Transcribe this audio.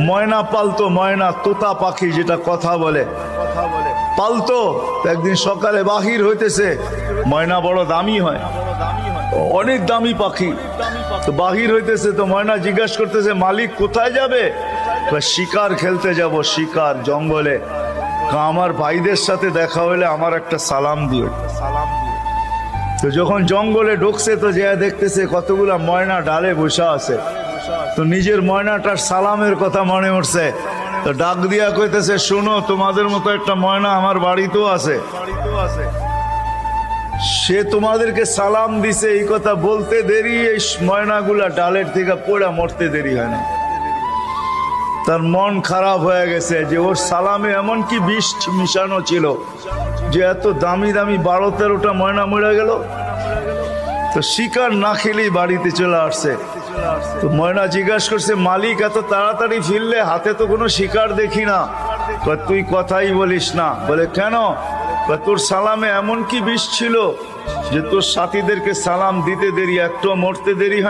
ময়না পালতো, ময়না তোতা পাখি যেটা কথা বলে পালতো। একদিন সকালে বাহির হইতেছে, ময়না বড় দামি হয়, অনেক দামি পাখি। তো বাহির হইতেছে, তো ময়না জিজ্ঞাসা করতেছে মালিক কোথায় যাবে? শিকার খেলতে যাব, শিকার জঙ্গলে। আমার ভাইদের সাথে দেখা হলে আমার একটা সালাম দিও। তো যখন জঙ্গলে ঢুকছে তো যে দেখতেছে কতগুলা ময়না ডালে বসা আছে, তো নিজের ময়নাটার সালামের কথা মনে উঠছে। তো ডাক দিয়া কইতেছে, শোনো, তোমাদের মতো একটা ময়না আমার বাড়িতেও আছে, সে তোমাদেরকে সালাম দিছে। এই কথা বলতে দেরি, এই ময়নাগুলা ডালের থেকে পড়া মরতে দেরি হয় না। তার মন খারাপ হয়ে গেছে যে ওর সালামে এমন কি বিষ মিশানো ছিল যে এত দামি দামি 12-13টা ময়না মরে গেল। তো শিকার না খেলেই বাড়িতে চলে আসছে। তো ময়না জিজ্ঞাসা করছে, মালিক এত তাড়াতাড়ি ফিরলে, হাতে তো কোনো শিকার দেখি না। তুই কথাই বলিস না। বলে কেন? তোর সালামে এমন কি বিষ ছিল যে তোর সাথীদেরকে সালাম দিতে দেরি, একটু মরতে দেরি হয়।